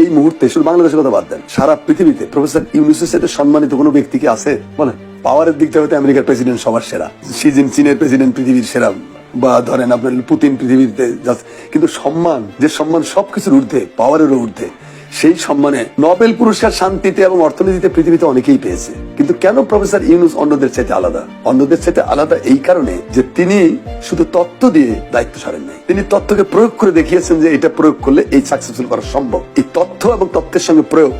এই মুহূর্তে শুধু বাংলাদেশের কথা বাদ দেন, সারা পৃথিবীতে প্রফেসর ইউনূসের সাথে সম্মানিত কোনো ব্যক্তি কি আছে বলেন? পাওয়ারের দিকটা হয়তো আমেরিকার প্রেসিডেন্ট সবার সেরা, শি জিনপিংয়ের প্রেসিডেন্ট পৃথিবীর সেরা, বা ধরেন আপনার পুতিন পৃথিবীতে, কিন্তু সম্মান, যে সম্মান সবকিছুর ঊর্ধ্বে, পাওয়ারেরও ঊর্ধ্বে, সেই সম্মানে নোবেল পুরস্কার শান্তিতে এবং অর্থনীতিতে পৃথিবীতে অনেকেই পেয়েছে। কিন্তু কেন প্রফেসর ইউনূস অন্যদের চাইতে আলাদা? অন্যদের চাইতে আলাদা এই কারণে যে তিনি শুধু তত্ত্ব দিয়ে দায়িত্ব সারেন নাই, তিনি তত্ত্বকে প্রয়োগ করে দেখিয়েছেন যে এটা প্রয়োগ করলে এই সাকসেসফুল করা সম্ভব। এই তথ্য এবং তত্ত্বের সঙ্গে প্রয়োগ,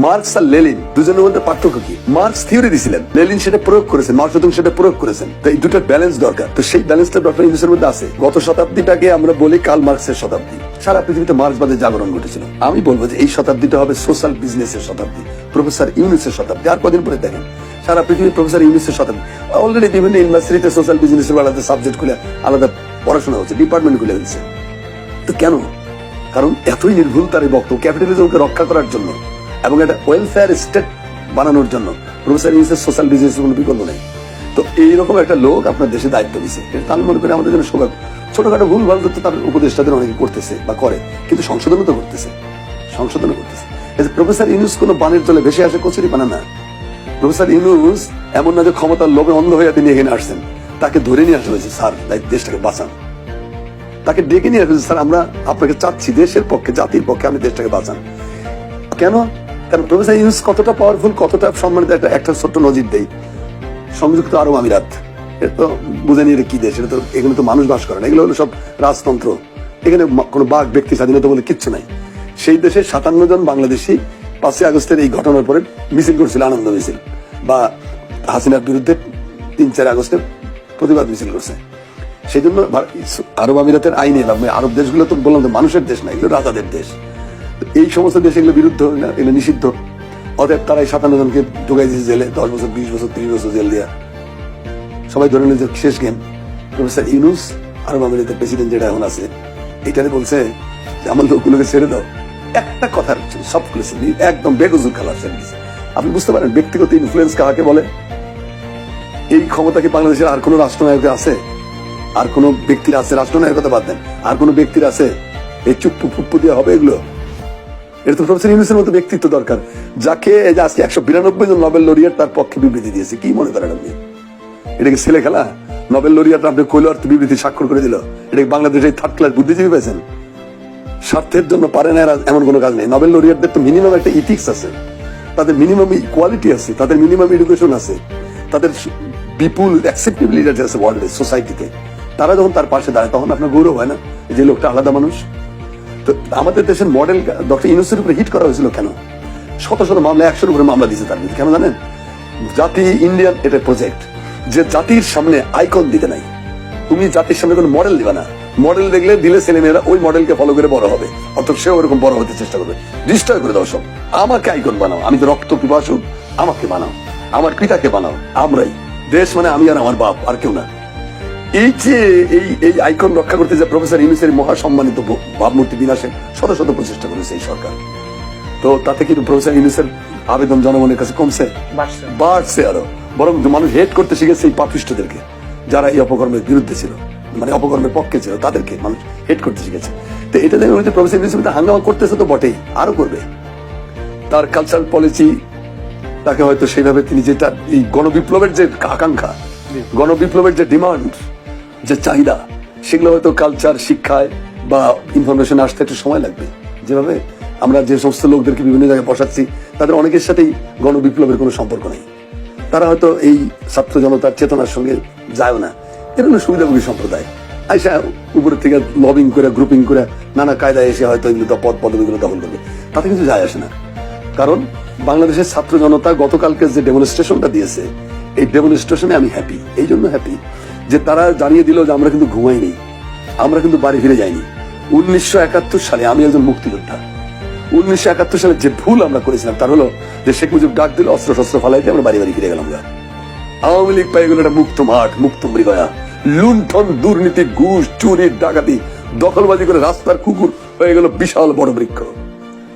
মার্কস আর লেনিন দুজনের মধ্যে পার্থক্য কি? মার্কস থিওরি দিছিলেন, লেনিন সেটা প্রয়োগ করেছেন, মার্কস সেটা প্রয়োগ করেছেন। তো এই দুটোর ব্যালেন্স দরকার। তো সেই ব্যালেন্সটা ডক্টর ইউনূসের মধ্যে আছে। গত শতাব্দীটাকে আমরা বলি কার্ল মার্কসের শতাব্দী। সারা পৃথিবীতে মার্কসবাদের জাগরণ ঘটেছিল। আমি বলবো যে এই শতাব্দীটা হবে সোশ্যাল বিজনেসের শতাব্দী, প্রফেসর ইউনূসের শতাব্দী। আর কদিন পরে দেখেন সারা পৃথিবী প্রফেসর ইউনূসের শতাব্দী। অলরেডি বিভিন্ন ইউনিভার্সিটিতে সোশ্যাল বিজনেসের আলাদা সাবজেক্ট খুলে আলাদা পড়াশোনা হচ্ছে, ডিপার্টমেন্ট খুলে ফেলছে। তো কেন? কারণ এতই নির্ভুল তার এই বক্তব্য, ক্যাপিটালিজমকে রক্ষা করার জন্য এবং একটা ওয়েলফেয়ার স্টেট বানানোর জন্য প্রফেসর ইউনূসের সোশ্যাল বিজনেসের কোনো বিকল্প নেই। তো এইরকম একটা লোক আপনার দেশে দায়িত্ব দিচ্ছে, এটা আমি মনে করি আমাদের জন্য সৌভাগ্য। ছোটখাটো ভুল ভাল তো তার উপদেষ্টাদের অনেকে করতেছে বা করে, কিন্তু সংশোধনও তো করতেছে, সংশোধনও করতেছে। প্রফেসর ইউনূস কোনো বানের জলে ভেসে আসে কচুরি বানা না। প্রফেসর ইউনূস এমন না যে ক্ষমতার লোভে অন্ধ হয়ে তিনি এখানে আসছেন, তাকে ধরে নিয়ে আসা হয়েছে, স্যার দেশটাকে বাঁচান। তাকে ডেকে নিয়ে আসবে, স্যার আমরা আপনাকে চাচ্ছি দেশের পক্ষে, জাতির পক্ষে, আপনি দেশটাকে বাঁচান। কেন? কারণ প্রফেসর ইউনূস কতটা পাওয়ারফুল, কতটা সম্মানিত। একটা ছোট্ট নজির দেই, সংযুক্ত আরব আমিরাত, এটা তো বুঝে নিয়ে কি দেশ, এটা তো, এখানে তো মানুষ বাস করে না, এগুলো হলো সব রাজতন্ত্র। এখানে কোনো বাক ব্যক্তি স্বাধীনতা বলে কিচ্ছু নাই। সেই দেশে 57 জন বাংলাদেশি 5ই আগস্টের এই ঘটনার পরে মিছিল করছিল, আনন্দ মিছিল, বা হাসিনার বিরুদ্ধে 3-4 আগস্টের প্রতিবাদ মিছিল করছে। সেই জন্য আরব আমিরাতের আইনে, আরব দেশগুলো তো বললাম মানুষের দেশ না, এগুলো রাজাদের দেশ। এই সমস্ত দেশে এগুলো বিরুদ্ধ, এগুলো নিষিদ্ধ। অতএব তারা এই 57 জনকে ঢুকাই দিয়েছে জেলে, 10 বছর, 20 বছর, 30 বছর জেল দিয়া। সবাই ধরে নিল যে শেষ গেম। প্রফেসর ইউনূস আরব আমিরাতের প্রেসিডেন্ট যেটা এখন আছে, এটারে বলছে যে আমার লোকগুলোকে ছেড়ে দাও। একটা কথার সব খুলেছে, একদম বেগজুর খেলা ছেড়ে দিয়েছে। আপনি বুঝতে পারেন ব্যক্তিগত ইনফ্লুয়েন্স কাকে বলে? এই ক্ষমতা কি বাংলাদেশের আর কোন রাষ্ট্রনায়কের আছে? আর কোন ব্যক্তির আছে? রাষ্ট্রনায়কের কথা বাদ দেন, আর কোন ব্যক্তির আছে? এই চুপ্পু ফুপ্পু দিয়ে হবে এগুলো? এটা তো প্রফেসর ইউনূসের মতো ব্যক্তিত্ব দরকার, যাকে আজকে 192 জন নোবেল লরিয়েট তার পক্ষে বিবৃতি দিয়েছে। কি মনে করেন আপনি? এটা কি ছেলে খেলা? নোবেল লরিয়েট আপনি কইল আর বিবৃতি স্বাক্ষর করে দিল। এটা কি বাংলাদেশে থার্ড ক্লাস বুদ্ধিজীবী পেয়েছেন? স্বার্থের জন্য পারে না এরা, এমন কোনো কাজ নেই। নোবেল লরিয়েটদের তো মিনিমাম একটা ইথিক্স আছে, তাদের মিনিমাম ইকুয়ালিটি আছে, তাদের মিনিমাম এডুকেশন আছে, তাদের বিপুল অ্যাকসেপ্টেবিলিটি আছে ওয়ার্ল্ডে, সোসাইটিতে। তারা যখন তার পাশে দাঁড়ায় তখন আপনার গৌরব হয় না যে লোকটা আলাদা মানুষ? তো আমাদের দেশের মডেল ডক্টর ইউনূসের উপরে হিট করা হয়েছিল কেন? শত শত মামলা, 100-এর উপরে মামলা দিয়েছে তার বিরুদ্ধে। কেন জানেন? জাতি ইন্ডিয়ান এটা প্রজেক্ট, যে জাতির সামনে আইকন দিতে নাই। তুমি জাতির সামনে কোনো মডেল দিবে না। মডেল দেখলে দিলে ছেলেমেয়েরা ওই মডেলকে ফলো করে বড় হবে, অর্থাৎ সেও এরকম বড় হতে চেষ্টা করবে। ডিস্ট্রয় করে দাও সব। আমাকে আইকন বানাও, আমি তো রক্ত পিপাসু, আমাকে বানাও, আমার পিতাকে বানাও। আমরাই দেশ, মানে আমি আর আমার বাপ, আর কেউ না। এই যে এই আইকন রক্ষা করতে যে প্রফেসর ইউনূসের মহাসম্মানিত ভাবমূর্তি বিনাশে শত শত প্রচেষ্টা করেছে এই সরকার। তো তাতে কিন্তু প্রফেসর ইউনূসের আবেদন জনগণের কাছে কমছে? বাড়ছে আরো। বরং মানুষ হেট করতে শিখেছে এই পাপিষ্টদেরকে, যারা এই অপকর্মের বিরুদ্ধে ছিল, মানে অপকর্মের পক্ষে ছিল, তাদেরকে মানুষ হেট করতে শিখেছে। তো এটা দেখে হচ্ছে প্রফেসর ইউনূস হাঙ্গামা করতেছে, তো বটেই, আরো করবে। তার কালচারাল পলিসি, তাকে হয়তো সেইভাবে তিনি যেটা এই গণবিপ্লবের যে আকাঙ্ক্ষা, গণবিপ্লবের যে ডিমান্ড, যে চাহিদা, সেগুলো হয়তো কালচার, শিক্ষায় বা ইনফরমেশন আসতে একটু সময় লাগবে। যেভাবে আমরা যে সমস্ত লোকদেরকে বিভিন্ন জায়গায় বসাচ্ছি, তাদের অনেকের সাথেই গণবিপ্লবের কোনো সম্পর্ক নেই। তারা হয়তো এই ছাত্র জনতার চেতনার সঙ্গে যায় না। এর হলো সুবিধাভোগী সম্প্রদায়, আইসা উপরের থেকে লবিং করে, গ্রুপিং করে, নানা কায়দায় এসে হয়তো এগুলো পদ পদবিগুলো দখল করবে। তাতে কিছু যায় আসে না। কারণ বাংলাদেশের ছাত্র জনতা গতকালকে যে ডেমনস্ট্রেশনটা দিয়েছে, এই ডেমনস্ট্রেশনে আমি হ্যাপি। এই জন্য হ্যাপি যে তারা জানিয়ে দিল যে আমরা কিন্তু ঘুমাইনি, আমরা কিন্তু বাড়ি ফিরে যাইনি। 1971 সালে আমি একজন মুক্তিযোদ্ধা। 1971 সালে যে ভুল আমরা করেছিলাম তার হলো যে শেখ মুজিব ডাক দিল, অস্ত্র শস্ত্র ফালাইতে আমরা বাড়ি বাড়ি ফিরে গেলাম। আওয়ামী লীগ পাই গেল একটা মুক্ত মাঠ, মুক্ত মৃগয়া। লুণ্ঠন, দুর্নীতি, ঘুষ, চুরি, ডাকাতি, দখলবাজি করে রাস্তার কুকুর হয়ে গেল বিশাল বড় বৃক্ষ,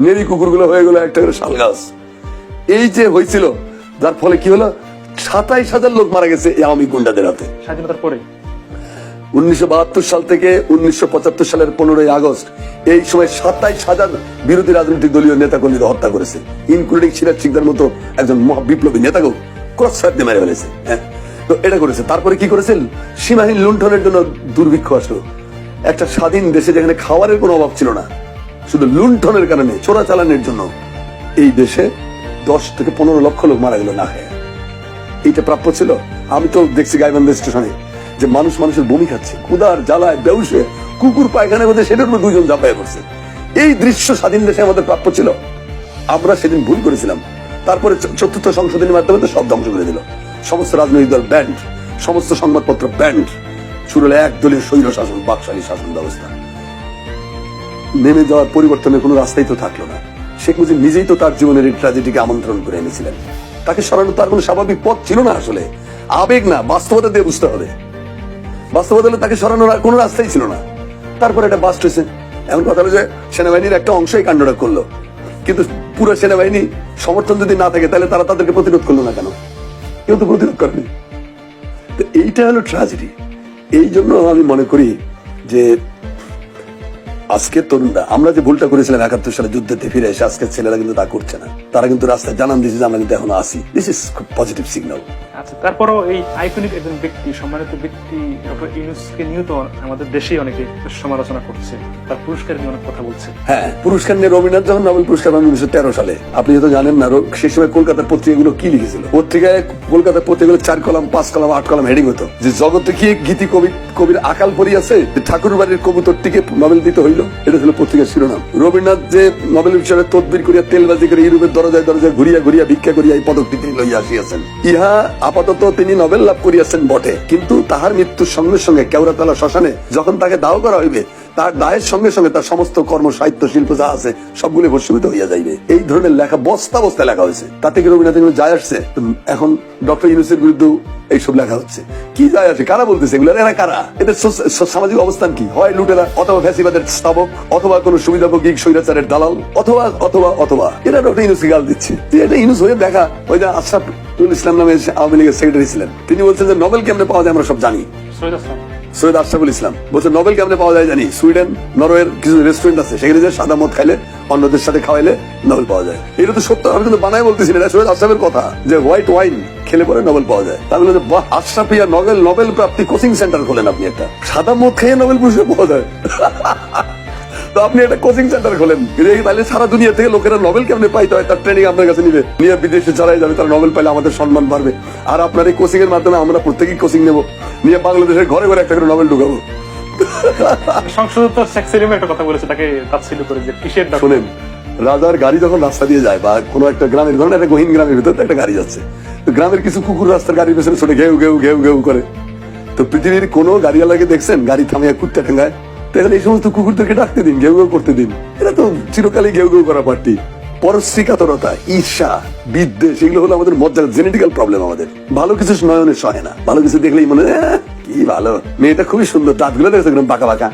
নেরি কুকুরগুলো হয়ে গেল একটা করে শাল গাছ। এই যে হয়েছিল, যার ফলে কি হলো, 27,000 লোক মারা গেছে এই আওয়ামী গুন্ডাদের হাতে। স্বাধীনতার পরে 1972 সাল থেকে 1975 সালের 15ই আগস্ট এই সময় 27,000 বিরোধী রাজনৈতিক দলীয় নেতা কর্মীদের হত্যা করেছে, ইনক্লুডিং সিরাজ শিকদার মতো একজন বিপ্লবী নেতাকেও ক্রস ফায়ার দিয়ে মেরে ফেলেছে। তো এটা করেছে। তারপরে কি করেছেন, সীমাহীন লুণ্ঠনের জন্য দুর্ভিক্ষ আসলো। একটা স্বাধীন দেশে যেখানে খাবারের কোনো অভাব ছিল না, শুধু লুণ্ঠনের কারণে চোরাচালানের জন্য এই দেশে 10 থেকে 15 লক্ষ লোক মারা গেল না খেয়ে। এইটা প্রাপ্য ছিল? আমি তো দেখছি গাইবান্ধা স্টেশনে যে মানুষের বমি খাচ্ছে, ক্ষুধার জ্বালায় বেউসে কুকুর পায়খানা মধ্যে, সেটার উপর 2 জন ঝাঁপায় পড়ছে। এই দৃশ্য স্বাধীন দেশে আমাদের প্রাপ্য ছিল? আমরা সেদিন ভুল করেছিলাম। তারপরে 4th সংশোধনীর মাধ্যমে তো সব ধ্বংস করে দিল, সমস্ত রাজনৈতিক দল ব্যান্ড, সমস্ত সংবাদপত্র ব্যান্ড, শুরু হলো একদলীয় স্বৈর শাসন, বাকশালী শাসন ব্যবস্থা। নেমে যাওয়ার পরিবর্তনের কোনো রাস্তাই তো থাকলো না। শেখ মুজিব নিজেই তো তার জীবনের এই ট্র্যাজেডিকে আমন্ত্রণ করে এনেছিলেন। তাকে সরানো তার কোনো স্বাভাবিক পথ ছিল না। আসলে আবেগ না, বাস্তবতা দিয়ে বুঝতে হবে। বাস্তবতা হলে তাকে সরানোর কোনো রাস্তাই ছিল না। তারপর এটা বাস্ট হয়েছে। এমন কথা হলো যে সেনাবাহিনীর একটা অংশই কাণ্ডটা করলো, কিন্তু পুরো সেনাবাহিনী সমর্থন যদি না থাকে তাহলে তারা তাদেরকে প্রতিরোধ করলো না কেন? কেউ তো প্রতিরোধ করেনি। তো এইটা হলো ট্র্যাজেডি। এই জন্য আমি মনে করি যে আজকে তরুণরা, আমরা যে ভুলটা করেছিলাম 71 সালে যুদ্ধেতে ফিরে এসে, আজকের ছেলেরা কিন্তু তা করছে না। তারা কিন্তু রাস্তায় জানান দিয়েছে যে আমরা কিন্তু এখনো আসি। দিস ইজ খুব পজিটিভ সিগন্যাল। আচ্ছা, তারপরও এই আইকনিক একজন ব্যক্তি, সম্মানিত ব্যক্তি ডক্টর ইউনূসকে নিয়ে তো আমাদের দেশেই অনেকে সমালোচনা করছে, তার পুরস্কার নিয়ে অনেক কথা বলছে। হ্যাঁ, পুরস্কার নিয়ে রবীন্দ্রনাথ যখন নোবেল পুরস্কার পান 1913 সালে, আপনি হয়তো জানেন না, সেই সময় কলকাতার পত্রিকাগুলো কি লিখেছিল। পত্রিকায়, কলকাতার পত্রিকাগুলো 4 কলাম 5 কলাম 8 কলাম হেডিং হতো যে জগতে কি গীতি কবির আকাল পড়িয়াছে, ঠাকুর বাড়ির কবুতরটিকে নোবেল দিতে হইল। এটা ছিল পত্রিকার শিরোনাম। রবীন্দ্রনাথ যে নোবেল বিষয়ে তদবির করিয়া তেলবাজি করে ইউরোপের দরজায় দরজায় ঘুরিয়া ঘুরিয়া ভিক্ষা করিয়া এই পদকটি তিনি লইয়া আসিয়াছেন, ইহা আপাতত তিনি নোবেল লাভ করিয়াছেন বটে, কিন্তু তাহার মৃত্যুর সঙ্গে সঙ্গে কেওড়াতলা শ্মশানে যখন তাকে দাহ করা হইবে, তার দায়ের সঙ্গে সঙ্গে তার সমস্ত কর্ম, সাহিত্য, শিল্প যা আছে সবগুলো ভস্মীভূত হইয়া যাইবে। এই ধরনের লেখা বস্তা বস্তা লেখা হয়েছে। তাতে কি রবীন্দ্রনাথ যায় আসছে? এখন ডক্টর ইউনূসের বিরুদ্ধে এইসব লেখা হচ্ছে। কি যায় আসে? কারা বলতেছে এগুলো? এরা কারা? এদের সামাজিক অবস্থান কি? হয় লুটেরা, অথবা ফ্যাসিবাদের স্থাপক, অথবা কোন সুবিধাভোগী স্বৈরাচারের দালাল, অথবা অথবা অথবা এটা ডক্টর ইউনূসকে গাল দিচ্ছে। এটা ইউনূস হয়ে দেখা। ওই যে আশরাফুল ইসলাম নামে আওয়ামী লীগের সেক্রেটারি ছিলেন, তিনি বলছেন যে নোবেল কেমনে পাওয়া যায় আমরা সব জানি। সৈয়দ আশরাফুল ইসলাম বলছে নোবেল কেমনে পাওয়া যায় জানি। সুইডেন, নরওয়ের কিছু রেস্টুরেন্ট আছে, সেখানে যে সাদা মদ খাইলে, অন্যদের সাথে খাওয়াইলে নোবেল পাওয়া যায়। এটা তো সত্য, আমি কিন্তু বানায় বলতেছি না, সৈয়দ আশরাফের কথা যে হোয়াইট ওয়াইন খেলে পরে নোবেল পাওয়া যায়। তাহলে বাহ, আশরাফিয়া নোবেল প্রাপ্তি কোচিং সেন্টার খোলেন আপনি, একটা সাদা মদ খেয়ে নোবেল পুরস্কার পাওয়া যায়। তো আপনি একটা কোচিং সেন্টার খোলেন, তাহলে সারা দুনিয়া থেকে লোকেরা নোবেল কেমনে পাইতে হয় তার ট্রেনিং আপনার কাছে নিবে, নিয়ে বিদেশে চলাই যাবে, তারা নোবেল পাইলে আমাদের সম্মান বাড়বে। আর আপনার এই কোচিং এর মাধ্যমে আমরা প্রত্যেকেই কোচিং নেবো, নিয়ে বাংলাদেশের ঘরে ঘরে একটা করে নোবেল ঢুকাবো। সংসদ তো শেখ সেলিম একটা কথা বলেছে, তাকে তাচ্ছিল্য করে যে কিসের। শুনেন, রাজার গাড়ি যখন রাস্তা দিয়ে যায়, বা কোনো একটা গ্রামের, ধরেন একটা গহীন গ্রামের ভিতরে একটা গাড়ি যাচ্ছে, তো গ্রামের কিছু কুকুর রাস্তার গাড়ির পেছনে ছোটে ঘেউ ঘেউ ঘেউ ঘেউ করে। তো পৃথিবীর কোনো গাড়িওয়ালাকে দেখছেন গাড়ি থামিয়ে কুত্তে ঠেঙ্গায়? তাহলে এই সমস্ত কুকুরদেরকে ডাকতে দিন, ঘেউ ঘেউ করতে দিন। এরা তো চিরকালই ঘেউ ঘেউ করা পার্টি। পরশ্রীকাতরতা, ঈর্ষা, বিদ্বেষ, এগুলো হলো আমাদের মজ্জার জেনেটিক্যাল প্রবলেম। আমাদের ভালো কিছু নয়নে সহে না, ভালো কিছু দেখলেই মনে কি ভালো, মেয়েটা খুবই সুন্দর, দাঁতগুলো দেখছে বাঁকা বাঁকা,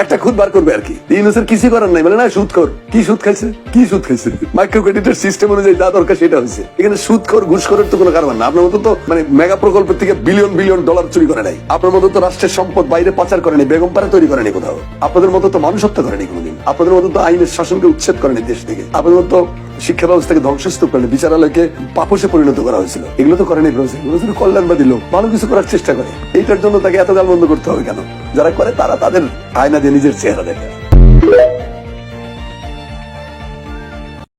একটা খুদ বার করবে আর কি। ইউনূসের কিছু করার নাই, মানে না সুদখোর, কি সুদ খাইছে, কি সুদ খাইছে, মাইক্রো ক্রেডিটের সিস্টেম অনুযায়ী যা দরকার সেটা হয়েছে। এখানে সুদখোর ঘুষখোরের তো কোনো কারবার না। আপনার মতো তো মানে মেগা প্রকল্পের থেকে বিলিয়ন বিলিয়ন ডলার চুরি করে নাই, আপনার মতো তো রাষ্ট্রের সম্পদ বাইরে পাচার করেনি, বেগম পাড়া তৈরি করেনি কোথাও, আপনাদের মতো তো মানুষ হত্যা করেনি কোনোদিন, আপনাদের মতো তো আইনের শাসনকে উচ্ছেদ করেনি দেশ থেকে, আপনাদের মতো শিক্ষা ব্যবস্থাকে ধ্বংসস্তূপ করেনি, বিচারালয়কে পাপসে পরিণত করা হয়েছিল, এগুলো তো করেনি। কল্যাণবাদী লোক ভালো কিছু করার চেষ্টা করে, এইটার জন্য তাকে এত গাল বন্ধ করতে হবে কেন? যারা করে তারা তাদের আয়না দিয়ে নিজের চেহারা দেখে।